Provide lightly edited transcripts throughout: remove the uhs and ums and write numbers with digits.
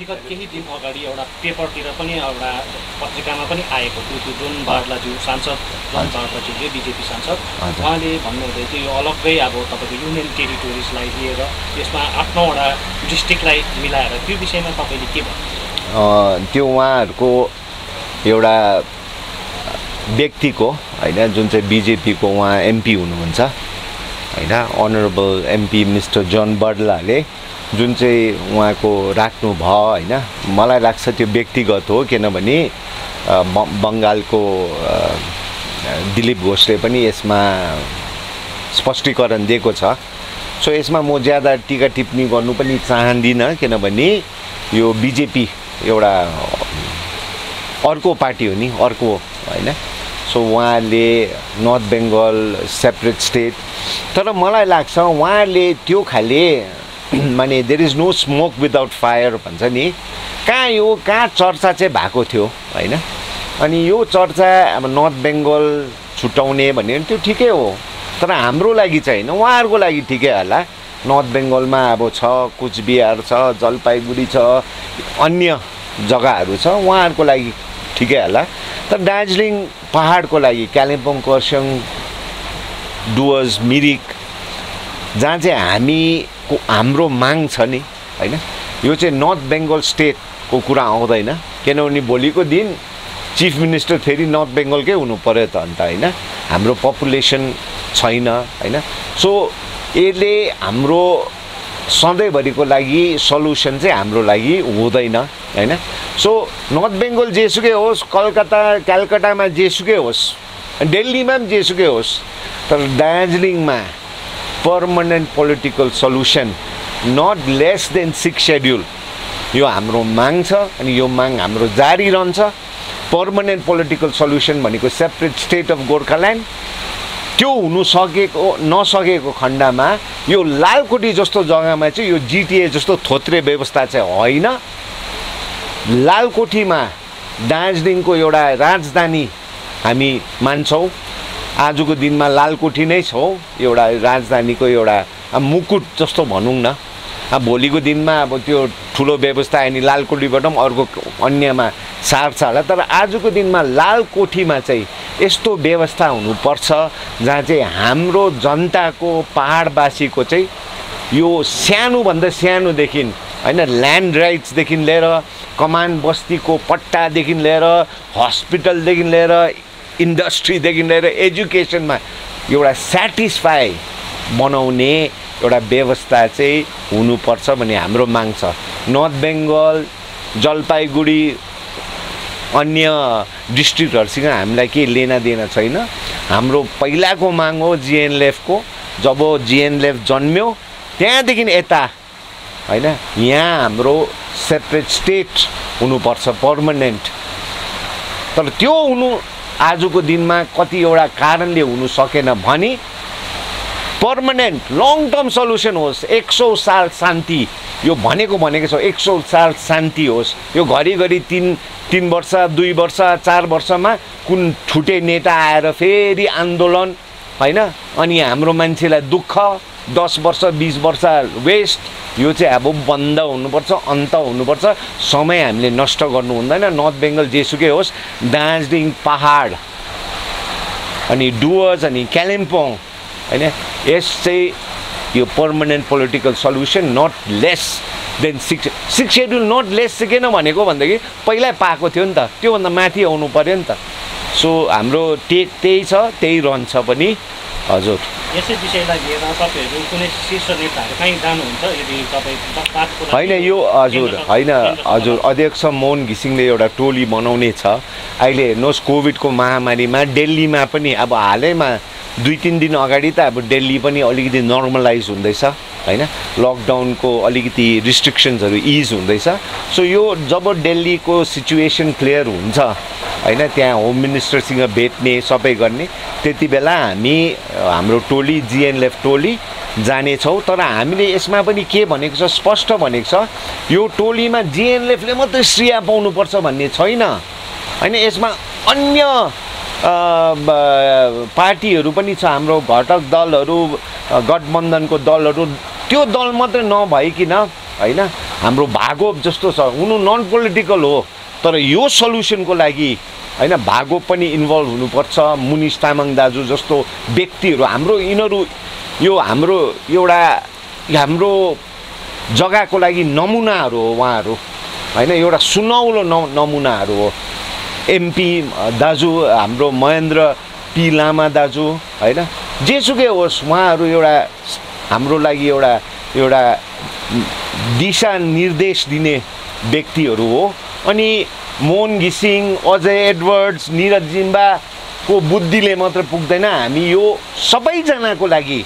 विगत केही दिन अगाडि एउटा पेपरतिर पनि एउटा पत्रिकामा पनि आएको थियो त्यो जोन बार्लाज्यू सांसद जोन बार्लाज्यूले बिजेपी सांसद उहाँले भन्नुहुँदै थियो यो अलग्गै अब तपाईँको युनियन टेरिटोरिजलाई लिएर यसमा 8-9वटा डिस्ट्रिक्टलाई मिलाएर त्यो विषयमा तपाईँले के भन्नुहुन्छ? त्यो उहाँहरूको एउटा व्यक्तिको हैन जुन चाहिँ बिजेपीको उहाँ एमपी हुनुहुन्छ हैन अनरेबल एमपी मिस्टर जन बार्लाले जुन चाहिँ उहाँको राख्नु भयो हैन मलाई लाग्छ त्यो व्यक्तिगत हो किनभने बङ्गालको दिलीप घोषले पनि यसमा स्पष्टीकरण दिएको छ। सो यसमा म ज्यादा टीका टिप्पणी गर्नु पनि चाहदिनँ किनभने यो बिजेपी एउटा अर्को पार्टी हो नि अर्को हैन। सो उहाँले नर्थ बेङ्गल सेपरेट स्टेट तर मलाई लाग्छ उहाँले त्यो खाले माने there is no smoke without fire भन्छ नि कहाँ चर्चा चाहिँ भएको थियो हैन। अनि यो चर्चा अब नर्थ बेङ्गल छुटाउने भन्ने त्यो ठिकै हो तर हाम्रो लागि चाहिँ हैन उहाँहरूको लागि ठिकै होला। नर्थ बेङ्गलमा अब छ कुचबिहार छ जलपाइगुडी छ अन्य जग्गाहरू छ उहाँहरूको लागि ठिकै होला तर दार्जिलिङ पहाडको लागि कालिम्पोङ खरसाङ डुवर्स मिरिक जहाँ चाहिँ हाम्रो माग छ नि हैन यो चाहिँ नर्थ बेङ्गल स्टेटको कुरा आउँदैन किनभने भोलिको दिन चिफ मिनिस्टर फेरि नर्थ बेङ्गलकै हुनु पर्यो त अन्त हैन हाम्रो पपुलेसन छैन हैन। सो यसले हाम्रो सधैँभरिको लागि सल्युसन चाहिँ हाम्रो लागि हुँदैन हैन। सो नर्थ बेङ्गल जेसुकै होस् कलकत्तामा जेसुकै होस् दिल्लीमा पनि जेसुकै होस् तर दार्जिलिङमा permanent political solution not less than 6 schedule यो हाम्रो माग छ अनि यो माग हाम्रो जारी रहन्छ। पर्मनेन्ट पोलिटिकल सल्युसन भनेको सेपरेट स्टेट अफ गोर्खाल्यान्ड त्यो हुनु नसकेको खण्डमा यो लालकोटी जस्तो जग्गामा चाहिँ यो जिटिए जस्तो थोत्रे व्यवस्था चाहिँ होइन। लालकोठीमा दार्जिलिङको एउटा राजधानी हामी मान्छौँ आजको दिनमा लालकोठी नै छौँ एउटा राजधानीको एउटा मुकुट जस्तो भनौँ न। अब भोलिको दिनमा अब त्यो ठुलो व्यवस्था अनि लालकोठीबाट पनि अर्को अन्यमा सार्छ होला तर आजको दिनमा लालकोठीमा चाहिँ यस्तो व्यवस्था हुनुपर्छ जहाँ चाहिँ हाम्रो जनताको पहाडवासीको चाहिँ यो सानोभन्दा सानोदेखि हैन ल्यान्ड राइट्सदेखि लिएर कमान बस्तीको पट्टादेखि लिएर हस्पिटलदेखि लिएर इन्डस्ट्रीदेखि लिएर एजुकेसनमा एउटा सेटिस्फाई बनाउने एउटा व्यवस्था चाहिँ हुनुपर्छ भन्ने हाम्रो माग छ। नर्थ बेङ्गल जलपाइगुडी अन्य डिस्ट्रिक्टहरुसँग हामीलाई के लेना देना छैन। हाम्रो पहिलाको माग हो जिएनएलएफको जब जिएनएलएफ जन्म्यो त्यहाँदेखि यता हैन यहाँ हाम्रो सेपरेट स्टेट हुनुपर्छ पर्मनेन्ट तर त्यो हुनु आजको दिनमा कतिवटा कारणले हुनु सकेन भने पर्मनेन्ट लङ टर्म सल्युसन होस् 100 साल शान्ति यो भनेको छ 100 साल शान्ति होस्। यो घरिघरि 3 वर्ष 2 वर्ष 4 वर्षमा कुन छुटे नेता आएर फेरि आन्दोलन हैन अनि हाम्रो मान्छेलाई दुःख 10 वर्ष 20 वर्ष वेस्ट यो चाहिँ अब बन्द हुनुपर्छ अन्त हुनुपर्छ। समय हामीले नष्ट गर्नु हुँदैन। नर्थ बेङ्गल जेसुकै होस् दार्जिलिङ पहाड अनि डुवर्स अनि कालिम्पोङ हैन यस चाहिँ यो permanent political solution not less than 6 schedule not less चाहिँ किन भनेको भन्दाखेरि पहिल्यै पाएको थियो नि त त्योभन्दा माथि आउनु पर्यो नि त। सो हाम्रो त्यही छ त्यही रहन्छ पनि हजुर। यसै विषयलाई लिएर तपाईहरु कुनै शीर्ष नेताहरु कहीँ जानुहुन्छ यदि तपाई बातको हैन यो हजुर अध्यक्ष मोहन घिसिङले एउटा टोली बनाउने छ। अहिले हेर्नुहोस् कोभिडको महामारीमा दिल्लीमा पनि अब हालैमा 2-3 दिन अगाडि त अब दिल्ली पनि अलिकति नर्मलाइज हुँदैछ हैन लकडाउनको अलिकति रिस्ट्रिक्सन्सहरु इज हुँदैछ। सो यो जब दिल्लीको सिचुएसन क्लियर हुन्छ हैन त्यहाँ होम मिनिस्टरसँग भेट्ने सबै गर्ने त्यति बेला हामी हाम्रो टोली जिएनएलएफ टोली जानेछौँ। तर हामीले यसमा पनि के भनेको छ स्पष्ट भनेको छ यो टोलीमा जिएनएलएफले मात्रै श्रेय पाउनुपर्छ भन्ने छैन हैन यसमा अन्य पार्टीहरु पनि छ हाम्रो घटक दलहरु गठबन्धनको दलहरु त्यो दल मात्रै नभइकिन हैन हाम्रो भागोप जस्तो छ, हुनु नन पोलिटिकल हो, तर यो सल्युसनको लागि हैन भागोप पनि इन्भल्भ हुनुपर्छ। मुनिस तामाङ दाजु जस्तो व्यक्तिहरू हाम्रो यिनीहरू यो हाम्रो एउटा हाम्रो जग्गाको लागि नमुनाहरू हो उहाँहरू हैन, एउटा सुनौलो नमुनाहरू हो। एमपी दाजु हाम्रो महेन्द्र पी लामा दाजु हैन, जेसुकै होस् उहाँहरू एउटा हाम्रो लागि एउटा दिशा निर्देश दिने व्यक्तिहरू हो। अनि मोहन घिसिङ, अजय एडवर्ड्स, निरज जिम्बाको बुद्धिले मात्र पुग्दैन, हामी यो सबैजनाको लागि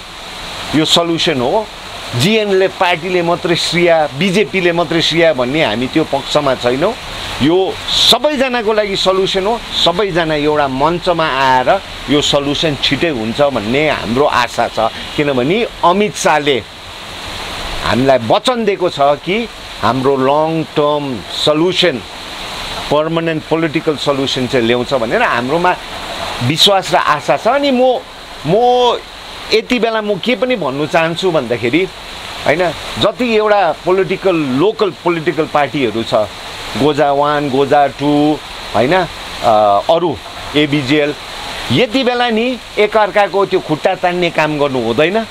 यो सल्युसन हो। जिएनले पार्टीले मात्रै श्रेय, बिजेपीले मात्रै श्रेय भन्ने हामी त्यो पक्षमा छैनौँ। यो सबैजनाको लागि सल्युसन हो। सबैजना एउटा मञ्चमा आएर यो सल्युसन छिटै हुन्छ भन्ने हाम्रो आशा छ। किनभने अमित शाहले हामीलाई वचन दिएको छ कि हाम्रो long term solution, permanent political solution चाहिँ ल्याउँछ भनेर हाम्रोमा विश्वास र आशा छ। अनि म यति बेला म के पनि भन्नु चाहन्छु भन्दाखेरि हैन, जति एउटा लोकल पोलिटिकल पार्टीहरू छ, गोजा 1, गोजा 2 हैन, अरू एबिजिएल, यति बेला नि एकअर्काको त्यो खुट्टा तान्ने काम गर्नु हुँदैन।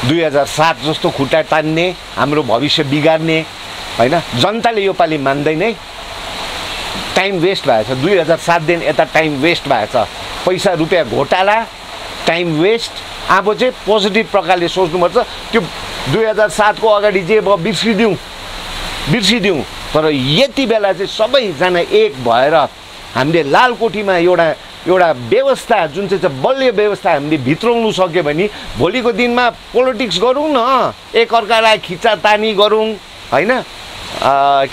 2007 जस्तो खुट्टा तान्ने, हाम्रो भविष्य बिगार्ने हैन, जनताले यो पालि मान्दैन है। टाइम वेस्ट भएको छ, 2007 दिन यता टाइम वेस्ट भएको छ, पैसा रुपियाँ घोटाला, टाइम वेस्ट। अब चाहिँ पोजिटिभ प्रकारले सोच्नुपर्छ। त्यो 2007 को अगाडि जे भयो बिर्सिदिउँ, तर यति बेला चाहिँ सबैजना एक भएर हामीले लालकोठीमा एउटा व्यवस्था जुन चाहिँ बलियो व्यवस्था हामीले भित्राउनु सक्यो भने भोलिको दिनमा पोलिटिक्स गरौँ न, एकअर्कालाई खिचातानी गरौँ हैन,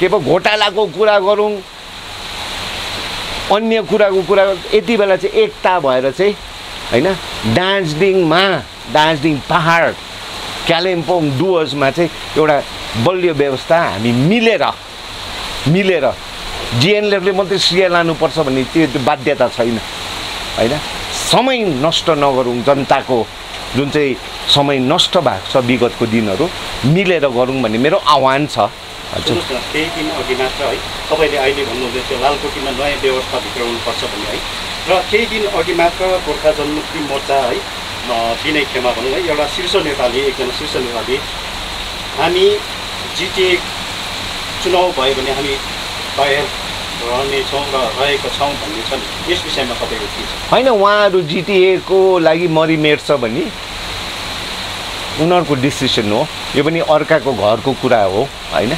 के पो घोटालाको कुरा गरौँ, अन्य कुराको कुरा। यति बेला चाहिँ एकता भएर चाहिँ हैन, दार्जिलिङ पहाड, कालिम्पोङ डुवर्समा चाहिँ एउटा बलियो व्यवस्था हामी मिलेर जिएनएलएफले मात्रै श्रेय लानुपर्छ भन्ने त्यो बाध्यता छैन हैन। समय नष्ट नगरौँ, जनताको जुन चाहिँ समय नष्ट भएको छ विगतको दिनहरू मिलेर गरौँ भन्ने मेरो आह्वान छ। हजुर, केही दिन अघि मात्र है तपाईँले अहिले भन्नुहुँदै थियो लालकोठीमा नयाँ व्यवस्था भित्राउनुपर्छ भन्ने है, र केही दिन अघि मात्र गोर्खा जनमुक्ति मोर्चा है विनय खेमा भनौँ है, एउटा एकजना शीर्ष नेताले हामी जिटिए चुनाव भयो भने हामी बाहिर रहनेछौँ र रहेको छौँ भन्ने छ। यस विषयमा तपाईँको के छ? होइन, उहाँहरू जिटिएको लागि मरिमेट्छ भने उनीहरूको डिसिसन हो। यो पनि अर्काको घरको कुरा हो हैन,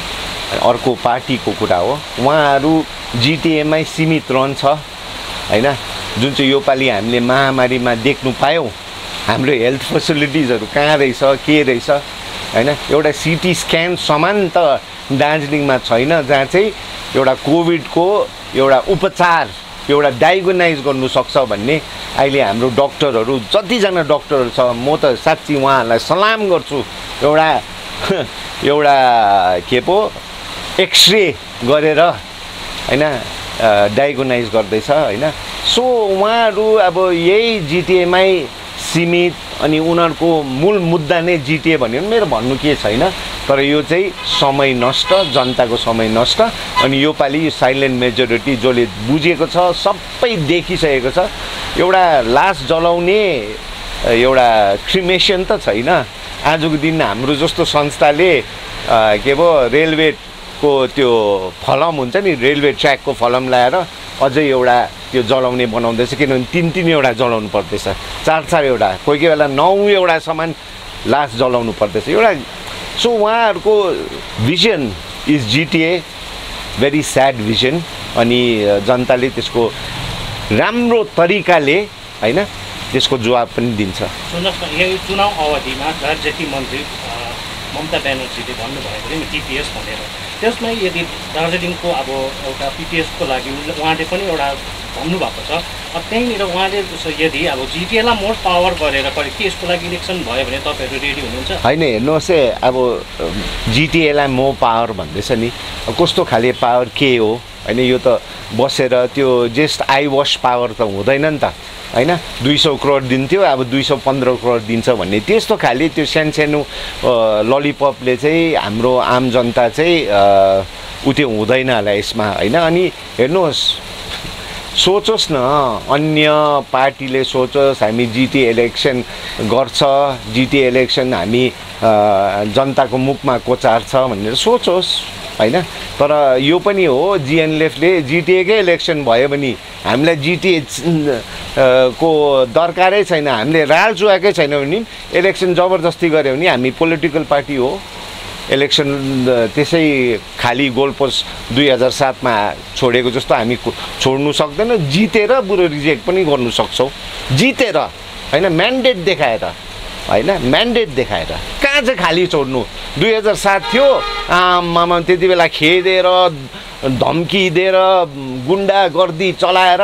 अर्को पार्टीको कुरा हो। उहाँहरू जिटिएमै सीमित रहन्छ हैन। जुन चाहिँ योपालि हामीले महामारीमा देख्नु पायौँ, हाम्रो हेल्थ फेसिलिटिजहरू कहाँ रहेछ, के रहेछ हैन। एउटा सिटी स्क्यान समान त दार्जिलिङमा छैन, जहाँ चाहिँ एउटा कोभिडको एउटा उपचार, एउटा डायग्नोनाइज गर्नु सक्छ भन्ने अहिले हाम्रो डक्टरहरू, जतिजना डक्टरहरू छ, म त साँच्ची उहाँहरूलाई सलाम गर्छु। एउटा के पो एक्सरे गरेर हैन डायग्नोनाइज गर्दैछ हैन। सो उहाँहरू अब यही जिटिएमै सीमित, अनि उनीहरूको मूल मुद्दा नै जिटिए भन्यो भने मेरो भन्नु के छैन। तर यो चाहिँ समय नष्ट, जनताको समय नष्ट। अनि योपालि साइलेन्ट मेजोरिटी जसले बुझेको छ, सबै देखिसकेको छ। एउटा लास जलाउने एउटा क्रिमेसन त छैन। आजको दिन हाम्रो जस्तो संस्थाले के पो रेलवेको त्यो फलम हुन्छ नि, रेलवे ट्र्याकको फलम ल्याएर अझै एउटा त्यो जलाउने बनाउँदैछ। किनभने 3-3 जलाउनु पर्दैछ, 4-4 कोही बेला 9 सामान लास जलाउनु पर्दैछ एउटा। सो उहाँहरूको vision is GTA, very sad vision. अनि जनताले त्यसको राम्रो तरिकाले हैन त्यसको जवाब पनि दिन्छ। सुन्नुहोस् न, यो चुनाव अवधिमा राज्यकी मन्त्री ममता ब्यानर्जीले भन्नुभएको थियो नि पिपिएस भनेर, त्यसमा यदि दार्जिलिङको अब एउटा पिपिएसको लागि उहाँले पनि एउटा भन्नुभएको छ। अब त्यहीँनिर उहाँले यदि अब जिटिएलाई मोर पावर गरेर के यसको लागि इलेक्सन भयो भने तपाईँहरू रेडी हुनुहुन्छ? होइन, हेर्नुहोस् है, अब जिटिएलाई मो पावर भन्दैछ नि, कस्तो खाले पावर के हो होइन यो त बसेर त्यो जस्ट आई वास पावर त हुँदैन नि त होइन 200 करोड दिन्थ्यो अब 215 करोड दिन्छ भन्ने त्यस्तो खाले त्यो सानो ललिपपले चाहिँ हाम्रो आम जनता चाहिँ उत्यो हुँदैन होला यसमा होइन अनि हेर्नुहोस् सोचोस् न अन्य पार्टीले सोचोस् हामी जिटिए इलेक्सन गर्छ जिटिए इलेक्सन हामी जनताको मुखमा कोचार्छ भनेर सोचोस् होइन तर यो पनि हो जिएनएलएफले जिटिएकै इलेक्सन भयो भने हामीलाई जिटिए को दरकारै छैन हामीले राल जुवाकै छैन भने इलेक्सन जबरजस्ती गऱ्यो भने हामी पोलिटिकल पार्टी हो इलेक्सन त्यसै खाली गोलपोस्ट 2007 मा छोडेको जस्तो हामी छोड्नु सक्दैन जितेर बुरो रिजेक्ट पनि गर्नु सक्छौँ जितेर होइन म्यान्डेट देखाएर होइन म्यान्डेट देखाएर कहाँ चाहिँ खाली छोड्नु 2007 थियो आमामा त्यति बेला खेदेर धम्की दिएर गुन्डा गर्दी चलाएर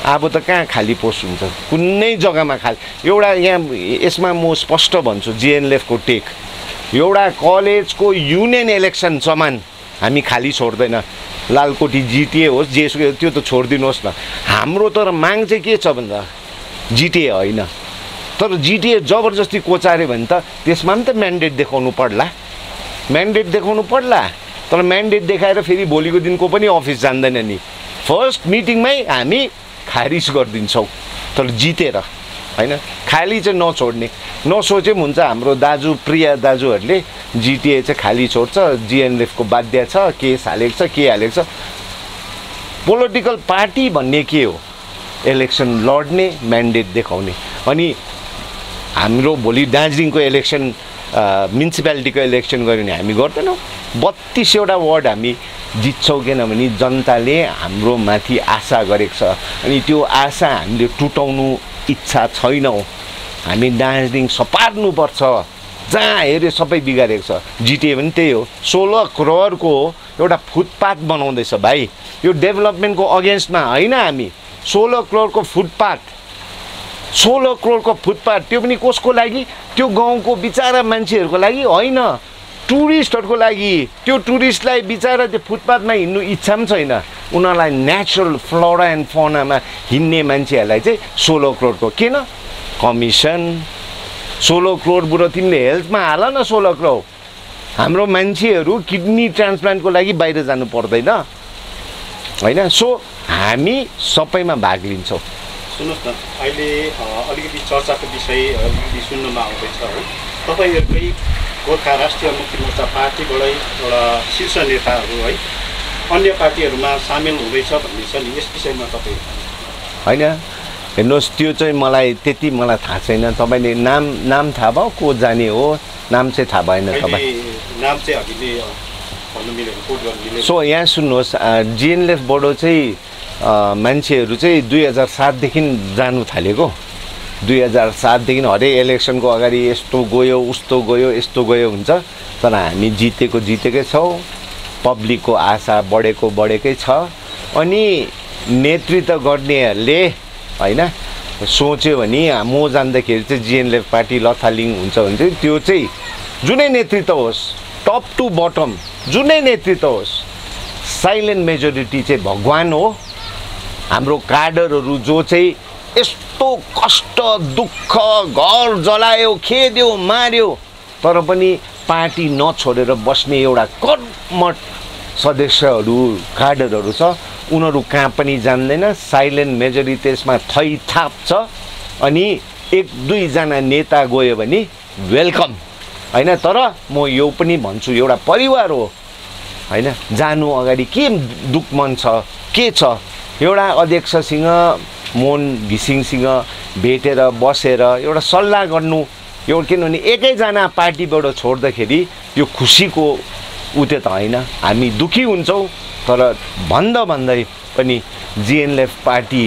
अब त कहाँ खाली पोस्ट हुन्छ कुनै जग्गामा खाली एउटा यहाँ यसमा म स्पष्ट भन्छु जिएनएलएफको टेक एउटा कलेजको युनियन इलेक्सन समान हामी खाली छोड्दैन लालकोटी जिटिए होस् जेसुकै त्यो त छोडिदिनुहोस् न हाम्रो तर माग चाहिँ के छ भन्दा जिटिए होइन तर जिटिए जबरजस्ती कोचार्यो भने त त्यसमा पनि त म्यान्डेट देखाउनु पर्ला तर म्यान्डेट देखाएर फेरि भोलिको दिनको पनि अफिस जान्दैन नि फर्स्ट मिटिङमै हामी खारिज गरिदिन्छौँ तर जितेर होइन खाली चाहिँ नछोड्ने नसोचे पनि हुन्छ हाम्रो दाजु प्रिय दाजुहरूले जिटिए चाहिँ खाली छोड्छ जिएनएलएफको बाध्य छ केस हालेको छ के हालेको छ पोलिटिकल पार्टी भन्ने के हो इलेक्सन लड्ने म्यान्डेट देखाउने अनि हाम्रो भोलि दार्जिलिङको इलेक्सन म्युनिसिपालिटीको इलेक्सन गऱ्यो भने हामी गर्दैनौँ 32वटा वार्ड हामी जित्छौँ किनभने जनताले हाम्रो माथि आशा गरेको छ अनि त्यो आशा हामीले टुटाउनु इच्छा छैनौँ हामी दार्जिलिङ सपार्नुपर्छ जहाँ हेऱ्यो सबै बिगारेको छ जिटिए पनि त्यही हो 16 करोडको एउटा फुटपाथ बनाउँदैछ भाइ यो डेभलपमेन्टको अगेन्स्टमा होइन हामी 16 करोडको फुटपाथ त्यो पनि कसको लागि त्यो गाउँको बिचारा मान्छेहरूको लागि होइन टुरिस्टहरूको लागि त्यो टुरिस्टलाई बिचारा त्यो फुटपाथमा हिँड्नु इच्छा पनि छैन उनीहरूलाई नेचुरल फ्लोरा एन्ड फौनामा हिँड्ने मान्छेहरूलाई चाहिँ 16 करोडको किन कमिसन 16 करोड बुढो तिमीले हेल्थमा हाल न 16 करोड हाम्रो मान्छेहरू किडनी ट्रान्सप्लान्टको लागि बाहिर जानु पर्दैन होइन सो हामी सबैमा भाग लिन्छौँ सुन्नुहोस् न अहिले अलिकति चर्चाको विषय अलिकति सुन्नमा आउँदैछ है तपाईँहरूकै गोर्खा राष्ट्रिय मुक्ति मोर्चा पार्टीबाटै एउटा शीर्ष नेताहरू है अन्य पार्टीहरूमा सामेल हुँदैछ भन्ने छ नि यस विषयमा तपाईँ होइन हेर्नुहोस् त्यो चाहिँ मलाई त्यति थाहा छैन तपाईँले नाम थाहा भयो को जाने हो नाम चाहिँ थाहा भएन तपाईँ नाम चाहिँ हामीले भन्नु मिलेको कोट गर्नु मिलेको सो यहाँ सुन्नुहोस् जिएनएलएफबाट चाहिँ मान्छेहरू चाहिँ 2007 देखि जानु थालेको 2007 देखि हरेक इलेक्सनको अगाडि यस्तो गयो उस्तो गयो यस्तो गयो हुन्छ तर हामी जितेकै छौँ पब्लिकको आशा बढेकै छ अनि नेतृत्व गर्नेहरूले होइन सोच्यो भने म जान्दाखेरि चाहिँ जिएनएलएफ पार्टी लथालिङ हुन्छ भने चाहिँ त्यो चाहिँ जुनै नेतृत्व होस् टप टु बटम जुनै नेतृत्व होस् साइलेन्ट मेजोरिटी चाहिँ भगवान हो हाम्रो काडरहरू जो चाहिँ यस्तो कष्ट दुःख घर जलायो खेद्यो मार्यो तर पनि पार्टी नछोडेर बस्ने एउटा कर्मठ सदस्यहरू काडरहरू छ उनीहरू कहाँ पनि जान्दैन साइलेन्ट मेजोरिटी त्यसमा थैथाप छ अनि 1-2 जना नेता गयो भने वेलकम होइन तर म यो पनि भन्छु एउटा परिवार हो होइन जानु अगाडि के दुःख मन छ के छ एउटा अध्यक्षसँग मोहन घिसिङसँग भेटेर बसेर एउटा सल्लाह गर्नु एउटा किनभने एकैजना पार्टीबाट छोड्दाखेरि यो खुसीको उते त होइन हामी दुखी हुन्छौँ तर भन्दै पनि जिएनएलएफ पार्टी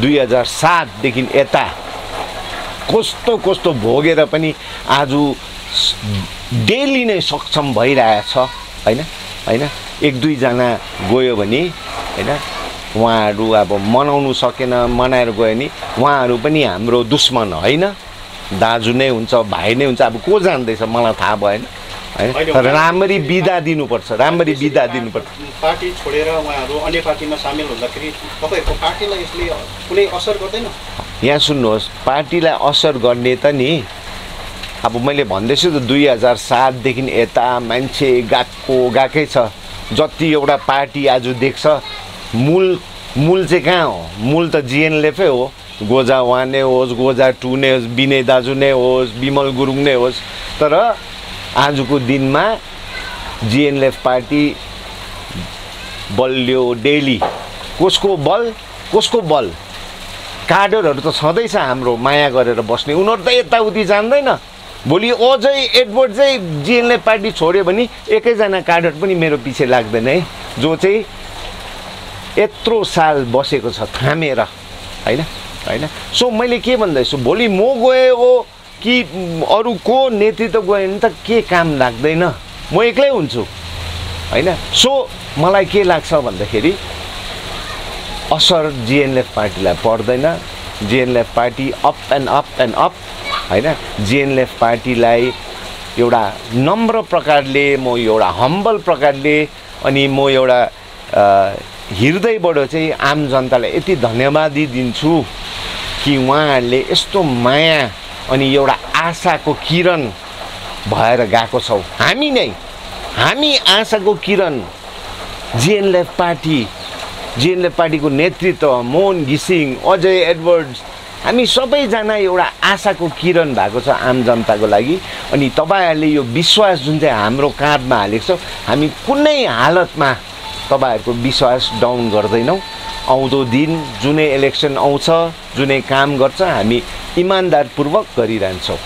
2007 देखि यता कस्तो भोगेर पनि आज डेली नै सक्षम भइरहेछ होइन 1-2 जना गयो भने होइन उहाँहरू अब मनाउनु सकेन मनाएर गयो नि उहाँहरू पनि हाम्रो दुश्मन होइन दाजु नै हुन्छ भाइ नै हुन्छ अब को जान्दैछ मलाई थाहा भएन हैन राम्ररी बिदा दिनुपर्छ राम्ररी बिदा दिनुपर्छ पार्टी छोडेर उहाँहरू अन्य पार्टीमा सामेल हुँदाखेरि तपाईँहरूको पार्टीलाई यसले कुनै असर गर्दैन यहाँ सुन्नुहोस् पार्टीलाई असर गर्ने त नि अब मैले भन्दैछु त 2007 देखि यता मान्छे गएकै छ जति एउटा पार्टी आज देख्छ मूल चाहिँ कहाँ हो मूल त जिएनएलएफै हो गोजा 1 नै होस् गोजा 2 नै होस् विनय दाजु नै होस् विमल गुरुङ नै होस् तर आजको दिनमा जिएनएलएफ पार्टी बलियो डेली कसको बल कार्डरहरू त छँदैछ हाम्रो माया गरेर बस्ने उनीहरू त यताउति जान्दैन भोलि अझै एडवर्ड चाहिँ जिएनएलएफ पार्टी छोड्यो भने एकैजना कार्डर पनि मेरो पछि लाग्दैन है जो चाहिँ यत्रो साल बसेको छ थामेर हैन सो मैले के भन्दैछु भोलि म गए हो कि अरू को नेतृत्व गयो भने त के काम लाग्दैन म एक्लै हुन्छु हैन सो मलाई के लाग्छ भन्दाखेरि असर जिएनएलएफ पार्टीलाई पर्दैन GNLF party up and up हैन जिएनएलएफ पार्टीलाई एउटा नम्र प्रकारले म एउटा हम्बल प्रकारले अनि म एउटा हृदयबाट चाहिँ आम जनतालाई यति धन्यवादी दिन्छु कि उहाँहरूले यस्तो माया अनि एउटा आशाको किरण भएर गएको छौँ हामी आशाको किरण जिएनएलएफ पार्टीको नेतृत्व मोहन घिसिङ अजय एडवर्ड्स हामी सबैजना एउटा आशाको किरण भएको छ आम जनताको लागि अनि तपाईहरुले यो विश्वास जुन चाहिँ हाम्रो काँधमा हालेको छ हामी कुनै हालतमा तपाईहरुको विश्वास डाउन गर्दैनौं आउँदो दिन जुनै इलेक्सन आउँछ जुनै काम गर्छ हामी इमानदारपूर्वक गरिरहन्छौं।